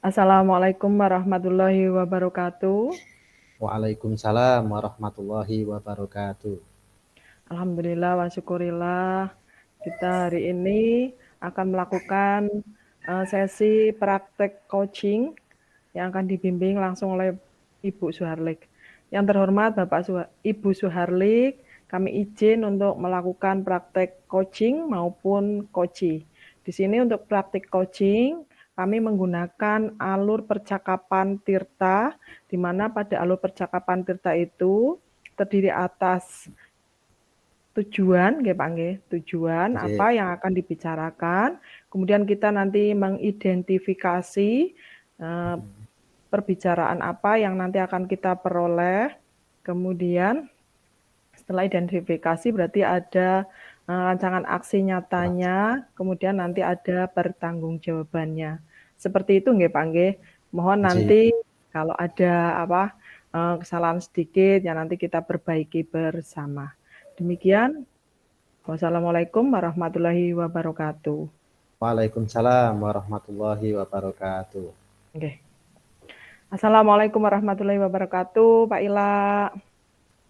Assalamualaikum warahmatullahi wabarakatuh. Waalaikumsalam warahmatullahi wabarakatuh. Alhamdulillah wa syukurillah, kita hari ini akan melakukan, sesi praktek coaching yang akan dibimbing langsung oleh Ibu Suharlik. Yang terhormat Ibu Suharlik, kami izin untuk melakukan praktek coaching maupun coaching. Di sini untuk praktik coaching, kami menggunakan alur percakapan Tirta, di mana pada alur percakapan Tirta itu terdiri atas tujuan, nggih Pak nggih, tujuan Oke, apa yang akan dibicarakan, kemudian kita nanti mengidentifikasi perbicaraan apa yang nanti akan kita peroleh, kemudian setelah identifikasi berarti ada rancangan aksi nyatanya, kemudian nanti ada pertanggungjawabannya. Seperti itu nggih Pak nggih. Mohon oke. nanti kalau ada kesalahan sedikit ya nanti kita perbaiki bersama. Demikian, wassalamualaikum warahmatullahi wabarakatuh. Waalaikumsalam warahmatullahi wabarakatuh. Oke. Assalamualaikum warahmatullahi wabarakatuh, Pak Ila.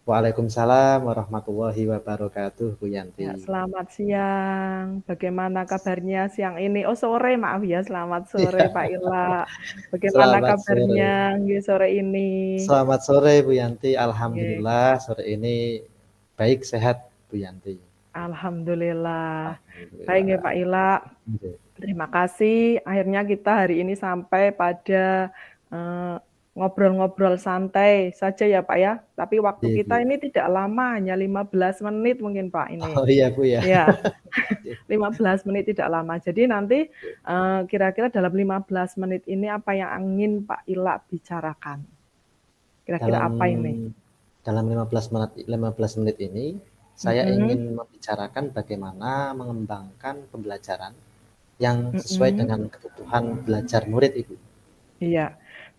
Waalaikumsalam warahmatullahi wabarakatuh, Bu Yanti. Ya, selamat siang. Bagaimana kabarnya siang ini? Oh, sore, maaf ya. Selamat sore, Pak Ila. Bagaimana Selamat kabarnya sore. nggih sore ini? Selamat sore, Bu Yanti. Nggih. Alhamdulillah sore ini baik sehat, Bu Yanti. Alhamdulillah. Baik nggih, Alhamdulillah. Pak Ila. Oke. Terima kasih. Akhirnya kita hari ini sampai pada eh, ngobrol-ngobrol santai saja ya Pak ya. Tapi waktu Iya, kita Bu. ini tidak lama, hanya 15 menit mungkin Pak ini. Oh iya, Bu ya. Ya, 15 menit tidak lama. Jadi nanti kira-kira dalam 15 menit ini apa yang ingin Pak Ila bicarakan? Kira-kira Dalam apa ini? dalam 15 menit ini saya Mm-mm, ingin membicarakan bagaimana mengembangkan pembelajaran yang sesuai mm-mm. dengan kebutuhan belajar murid, Ibu. Iya,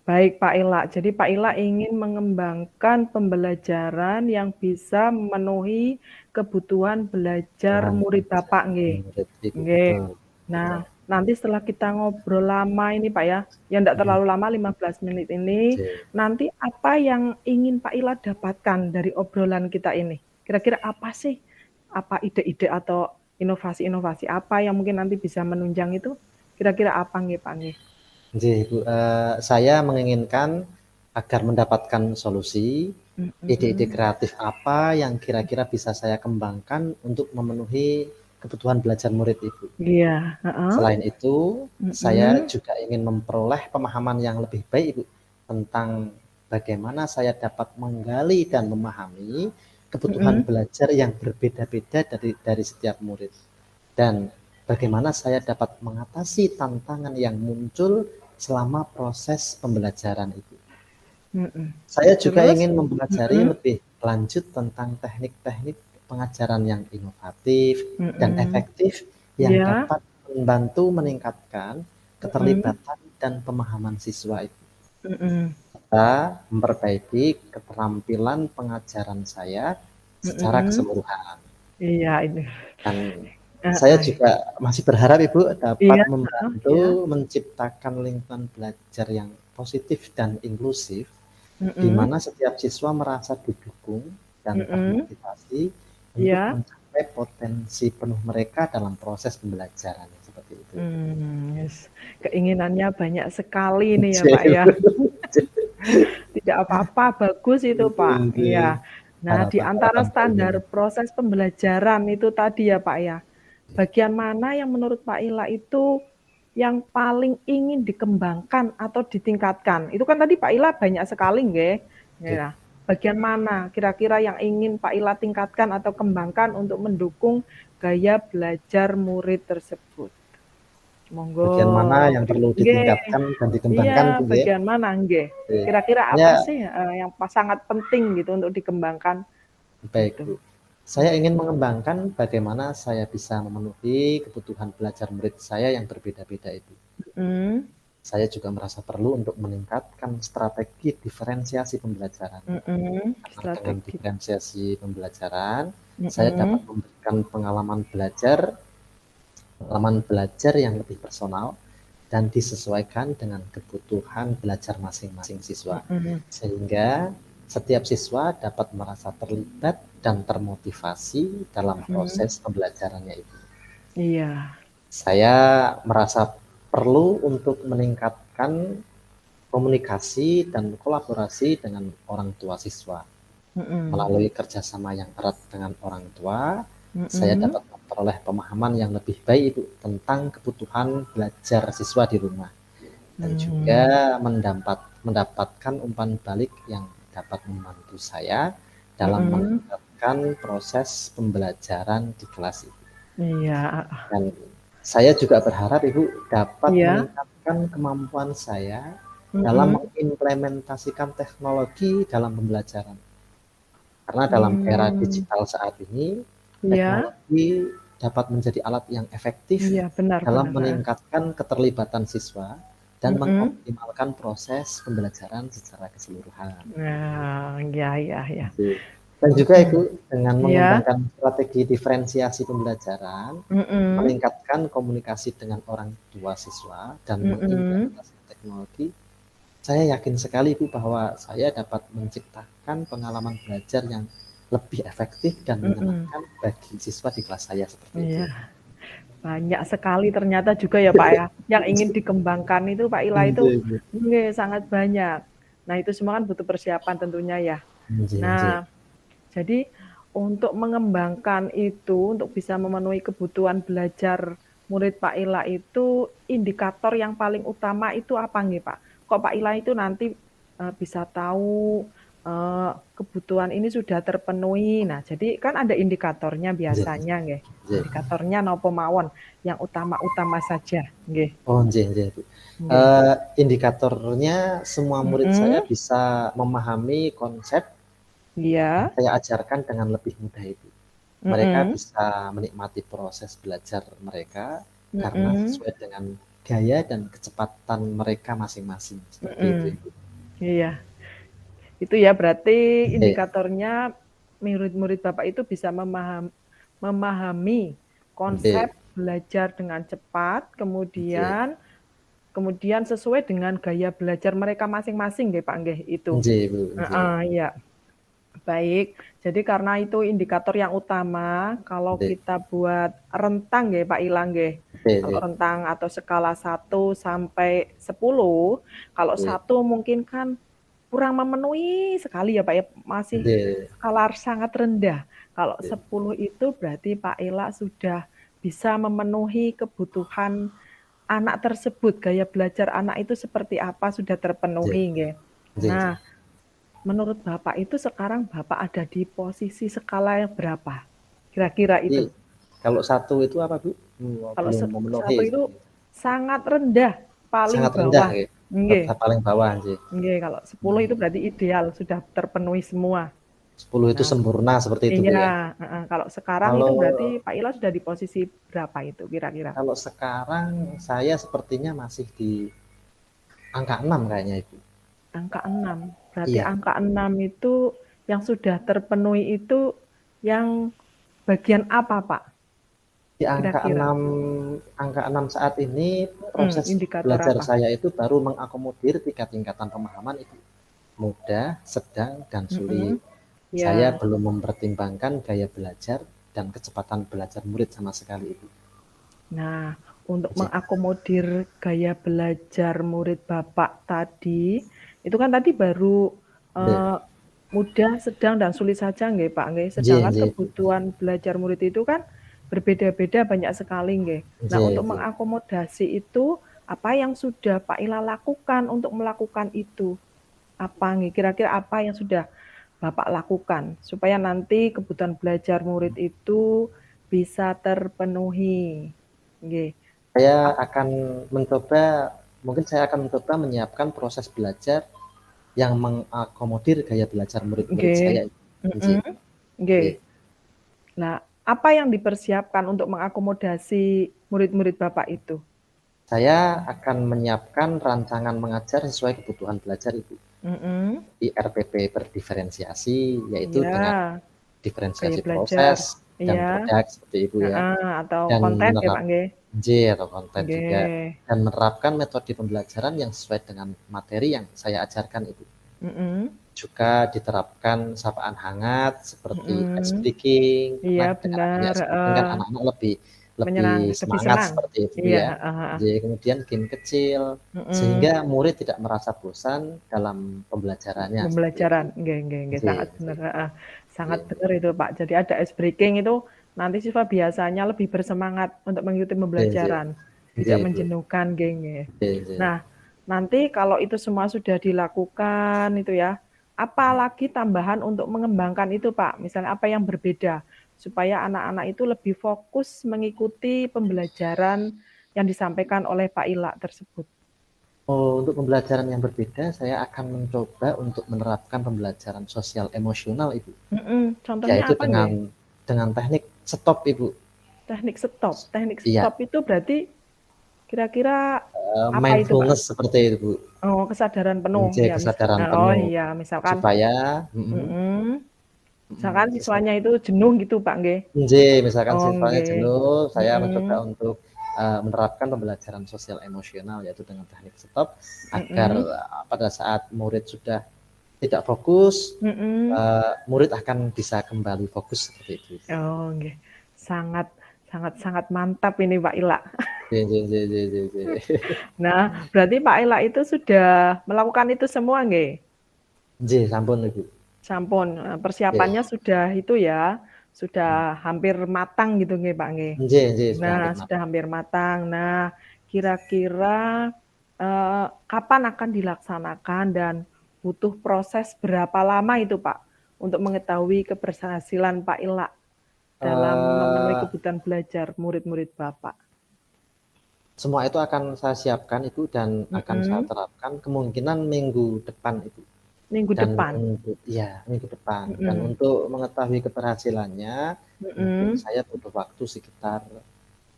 baik Pak Ila. Jadi Pak Ila ingin mengembangkan pembelajaran yang bisa memenuhi kebutuhan belajar Kebutuhan murid belajar Bapak, nggih. murid, Ibu. Nggih. Betul, Nah, betul. nanti setelah kita ngobrol lama ini Pak ya, yang tidak Mhm. terlalu lama 15 menit ini, Oke. nanti apa yang ingin Pak Ila dapatkan dari obrolan kita ini? Kira-kira apa sih? Apa ide-ide atau inovasi-inovasi apa yang mungkin nanti bisa menunjang itu? Kira-kira apa nggih Pak nggih? Nggih, Ibu, saya menginginkan agar mendapatkan solusi, ide-ide Mhm. kreatif apa yang kira-kira bisa saya kembangkan untuk memenuhi kebutuhan belajar murid, Ibu. Iya, heeh, Selain itu, saya mhm, juga ingin memperoleh pemahaman yang lebih baik, Ibu, tentang bagaimana saya dapat menggali dan memahami kebutuhan mhm, belajar yang berbeda-beda dari setiap murid. Dan bagaimana saya dapat mengatasi tantangan yang muncul selama proses pembelajaran itu. mhm. Saya juga Terus? ingin mempelajari Mhm, lebih lanjut tentang teknik-teknik pengajaran yang inovatif dan mhm. efektif yang Iya, dapat membantu meningkatkan mhm, keterlibatan dan pemahaman siswa itu, mhm, serta memperbaiki keterampilan pengajaran saya secara mhm. keseluruhan. Iya ini, Dan saya heeh. juga masih berharap Ibu dapat Iya, heeh, membantu iya, menciptakan lingkungan belajar yang positif dan inklusif, di mhm, mana setiap siswa merasa didukung dan mhm, termotivasi untuk iya. mencapai potensi penuh mereka dalam proses pembelajaran seperti itu. Yes. Keinginannya banyak sekali nih ya, Pak, ya. Tidak apa-apa, bagus itu, Pak. Iya. Nah, di antara Harapan-harapan baiknya. standar proses pembelajaran itu tadi ya, Pak, ya, bagian mana yang menurut Pak Ila itu yang paling ingin dikembangkan atau ditingkatkan? Itu kan tadi Pak Ila banyak sekali nggih. Ya. Bagian mana kira-kira yang ingin Pak Ila tingkatkan atau kembangkan untuk mendukung gaya belajar murid tersebut? Monggo. Bagian mana yang perlu Nggih. ditingkatkan dan Iya, dikembangkan Bu ya? bagian mana nggih? Oke. Kira-kira apa Ya, sih, yang sangat penting gitu untuk dikembangkan baik gitu? Bu. Saya ingin mengembangkan bagaimana saya bisa memenuhi kebutuhan belajar murid saya yang berbeda-beda itu. Mhm, Saya juga merasa perlu untuk meningkatkan strategi diferensiasi pembelajaran. mhm, Karena dengan strategi. diferensiasi pembelajaran, saya dapat Mhm, memberikan pengalaman belajar yang lebih personal dan disesuaikan dengan kebutuhan belajar masing-masing siswa. Mhm. Sehingga setiap siswa dapat merasa terlibat dan termotivasi dalam Mhm. proses pembelajarannya itu. Iya. Saya merasa perlu untuk meningkatkan komunikasi dan kolaborasi dengan orang tua siswa. Mhm. Melalui kerjasama yang erat dengan orang tua, saya Mhm. dapat memperoleh pemahaman yang lebih baik itu tentang kebutuhan belajar siswa di rumah dan Mmm. juga mendapatkan umpan balik yang dapat membantu saya dalam Mhm. meningkatkan proses pembelajaran di kelas itu. Iya, heeh. Dan saya juga berharap Ibu dapat Iya. meningkatkan kemampuan saya dalam Mhm. mengimplementasikan teknologi dalam pembelajaran. Karena dalam era Mmm. digital saat ini, Iya. teknologi dapat menjadi alat yang efektif Iya, benar dalam benar, heeh. meningkatkan keterlibatan siswa dan Mhm. mengoptimalkan proses pembelajaran secara keseluruhan. Nah, iya iya iya. Gitu. Dan juga Mhm. Ibu, dengan Iya. mengembangkan strategi diferensiasi pembelajaran, Mhm. meningkatkan komunikasi dengan orang tua siswa, dan Mhm. mengimplementasikan teknologi, saya yakin sekali Bu bahwa saya dapat menciptakan pengalaman belajar yang lebih efektif dan Mhm. menyenangkan bagi siswa di kelas saya seperti itu. Iya. Banyak sekali ternyata juga ya, Pak, ya, yang ingin dikembangkan itu Pak Ila itu Nggih, nggih. nggih, sangat banyak. Nah, itu semua kan butuh persiapan tentunya ya. Nggih, nggih. Nah, jadi untuk mengembangkan itu, untuk bisa memenuhi kebutuhan belajar murid Pak Ila itu, indikator yang paling utama itu apa nggih, Pak? Kok Pak Ila itu nanti, bisa tahu, kebutuhan ini sudah terpenuhi. Nah, jadi kan ada indikatornya Nggih, biasanya nggih, nggih. indikatornya napa mawon, yang utama-utama saja, nggih. Oh, nggih, nggih, Bu. Nggih. Indikatornya semua murid saya Mhm. bisa memahami konsep yang Iya. saya ajarkan dengan lebih mudah itu. Mereka Mhm. bisa menikmati proses belajar mereka karena Mhm. sesuai dengan gaya dan kecepatan mereka masing-masing, seperti itu, Mhm. Ibu. Iya. Itu ya berarti Nggih, indikatornya murid-murid Bapak itu bisa memahami nggih, konsep belajar dengan cepat, nggih, kemudian kemudian sesuai dengan gaya belajar mereka masing-masing nggih, Pak, nggih, itu? nggih, Bu, nggih, Heeh, iya. Baik, jadi karena itu indikator yang utama, kalau nggih, kita buat rentang nggih, Pak Ila, nggih. nggih, Kalau nggih, rentang atau skala 1 sampai 10, kalau nggih, 1 mungkin kan kurang memenuhi sekali ya, Pak, ya, masih nggih, skala sangat rendah. Kalau nggih, 10 itu berarti Pak Ila sudah bisa memenuhi kebutuhan anak tersebut, gaya belajar anak itu seperti apa, sudah nggih, terpenuhi nggih. nggih, nggih. Nah, menurut Bapak itu sekarang Bapak ada di posisi skala yang berapa? Kira-kira Jadi itu? kalau 1 itu apa, Bu? Kalau Belum memenuhi 1 itu seperti itu. sangat rendah, paling Sangat rendah bawah. nggih, Nggih, paling bawah nggih. nggih, kalau 10 itu berarti ideal, sudah terpenuhi semua. 10 itu Nah, sempurna seperti itu, Bu, iya, ya? heeh, kalau sekarang itu Kalau berarti Pak Ila sudah di posisi berapa itu kira-kira? kalau sekarang saya sepertinya masih di angka 6 kayaknya itu. Angka 6. Berarti Iya, angka 6 itu yang sudah terpenuhi itu yang bagian apa, Pak? di Kira-kira? angka 6 saat ini Mhm, proses indikator belajar apa? saya itu baru mengakomodir 3 tingkatan pemahaman itu, mudah, sedang, dan sulit. Mhm. Saya Ya. belum mempertimbangkan gaya belajar dan kecepatan belajar murid sama sekali itu. Nah, untuk Jadi, mengakomodir gaya belajar murid Bapak tadi, itu kan tadi baru, nggih, eee, mudah, sedang, dan sulit saja nggih, Pak, nggih. nggih, Sedangkan nggih, Bu. kebutuhan belajar murid itu kan berbeda-beda banyak sekali nggih. Nah, Nggih, untuk nggih. mengakomodasi itu, apa yang sudah Pak Ila lakukan untuk melakukan itu? Apa nggih, kira-kira apa yang sudah Bapak lakukan supaya nanti kebutuhan belajar murid itu bisa terpenuhi? Nggih. Saya Ap akan mencoba mungkin saya akan mencoba menyiapkan proses belajar yang mengakomodir gaya belajar murid-murid Nggih, saya. Nggih, mhm, nggih. nggih. Nah, apa yang dipersiapkan untuk mengakomodasi murid-murid Bapak itu? Saya akan menyiapkan rancangan mengajar sesuai kebutuhan belajar Ibu. Mhm, Di RPP berdiferensiasi, yaitu dengan iya, gaya diferensiasi belajar, proses, dan Iya, produk seperti itu ya, heeh, atau dan konten ya, Pak, nggih? atau konten juga, Nggih, dan menerapkan metode pembelajaran yang sesuai dengan materi yang saya ajarkan itu. mhm, Juga diterapkan sapaan hangat seperti ice mhm, breaking, karena iya dengan adanya bener, ice breaking kan heeh, anak-anak lebih lebih lebih semangat senang. seperti itu Iya, ya. heeh heeh, Jadi kemudian game kecil, mhm, sehingga murid tidak merasa bosan dalam pembelajarannya seperti itu. pembelajaran, nggih, Nggih sangat bener, nggih heeh, sangat nggih bener itu, Pak. Jadi ada ice breaking itu nanti siswa biasanya lebih bersemangat untuk mengikuti nggih nggih. pembelajaran, tidak Nggih, Bu. menjenuhkan, nggih. Nggih nggih. Nah, nanti kalau itu semua sudah dilakukan itu ya, apalagi tambahan untuk mengembangkan itu, Pak? Misalnya apa yang berbeda supaya anak-anak itu lebih fokus mengikuti pembelajaran yang disampaikan oleh Pak Ila tersebut? Oh, untuk pembelajaran yang berbeda, saya akan mencoba untuk menerapkan pembelajaran sosial emosional, Ibu. Mhm, contohnya Yaitu apa nggih? dengan teknik stop, Ibu. Teknik Iya, stop itu berarti kira-kira apa itu, Pak? mindfulness seperti itu, Bu. Oh, kesadaran penuh Nggih, ya kesadaran oh penuh iya, misalkan supaya mhm, misalkan misal siswanya itu jenuh gitu, Pak, nggih? nggih, misalkan Oh, siswanya nggih. jenuh, saya mencoba Mhm, untuk, menerapkan pembelajaran sosial emosional, yaitu dengan teknik stop, agar, mhm, pada saat murid sudah tidak fokus, mhm. murid akan bisa kembali fokus seperti itu. Oh, nggih. Sangat sangat sangat mantap ini Pak Ila. Nggih nggih nggih nggih nggih nggih. Nah, berarti Pak Ila itu sudah melakukan itu semua nggih? Nggih, sampun Ibu. Sampun, Nggih. persiapannya sudah itu ya, sudah hampir matang gitu nggih, Pak, nggih? Nggih nggih, sudah hampir Nah, sudah matang. hampir matang. Nah, kira-kira, kapan akan dilaksanakan dan butuh proses berapa lama itu, Pak, untuk mengetahui keberhasilan Pak Ila dalam memenuhi Eee, kebutuhan belajar murid-murid Bapak? Semua itu akan saya siapkan itu dan akan saya Mhm, terapkan kemungkinan minggu depan itu. minggu Dan depan? untuk iya, minggu depan. Dan Mhm, untuk mengetahui keberhasilannya, mungkin mhm. saya butuh waktu sekitar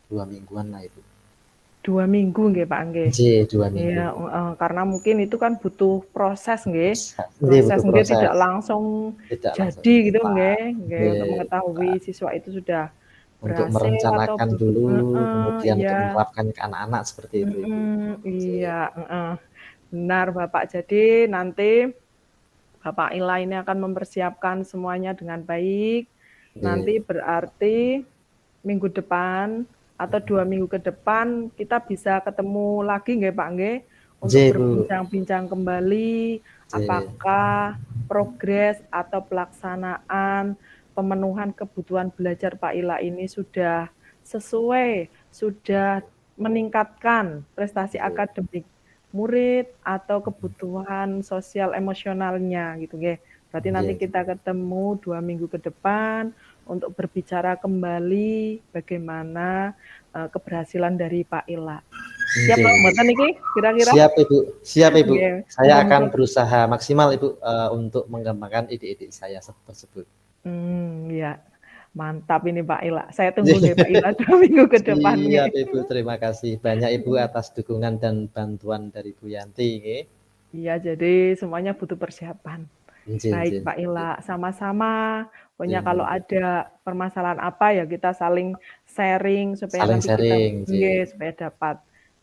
2 mingguan lah itu. 2 minggu nggih, Pak, nggih. Nggih, 2 minggu. Iya, heeh, karena mungkin itu kan butuh proses nggih, Proses nggih, proses butuh nggih tidak proses, langsung tidak langsung jadi gitu instan. nggih, untuk Nggih, mengetahui bukan. siswa itu sudah Untuk berhasil atau merencanakan dulu, heeh, kemudian untuk iya, menerapkannya ke anak-anak seperti itu, Ibu. iya, Nggih. heeh, benar, Bapak. Jadi nanti Bapak Ila ini akan mempersiapkan semuanya dengan baik, nanti Nggih. berarti minggu depan atau 2 minggu ke depan kita bisa ketemu lagi nggih, Pak, nggih, untuk Nggih, Bu. berbincang-bincang kembali Nggih. apakah progres atau pelaksanaan pemenuhan kebutuhan belajar Pak Ila ini sudah sesuai, sudah meningkatkan prestasi Nggih. akademik murid atau kebutuhan sosial emosionalnya gitu nggih. Berarti nanti Nggih. kita ketemu 2 minggu ke depan untuk berbicara kembali bagaimana, keberhasilan dari Pak Ila. Siap Nggih apa nggih. mboten niki kira-kira? Siap, Ibu, siap, Ibu. Nggih, Saya akan muga-muga berusaha maksimal, Ibu, untuk mengembangkan ide-ide saya tersebut. iya. Mantap ini Pak Ila. Saya tunggu nggih Pak Ila 2 minggu ke depan nggih. Siap, Ibu, terima kasih banyak, Ibu, atas dukungan dan bantuan dari Bu Yanti nggih. Iya, jadi semuanya butuh persiapan. Nggih Baik nggih Pak nggih. Ila, sama-sama. Pokoknya Nggih kalau nggih. ada permasalahan apa ya kita saling sharing supaya Saling nanti kita sharing, nggih, nggih. supaya dapat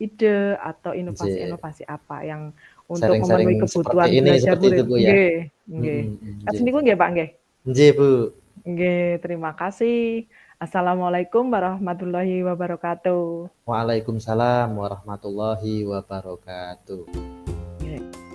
ide atau Nggih. inovasi-inovasi apa yang untuk Sharing-sharing memenuhi seperti kebutuhan ini, belajar seperti itu, murid. Bu, ya? Nggih nggih. Kados Nggih. niku nggih Pak nggih? Nggih, Bu. Nggih, terima kasih. Assalamualaikum warahmatullahi wabarakatuh. Waalaikumsalam warahmatullahi wabarakatuh. Nggih.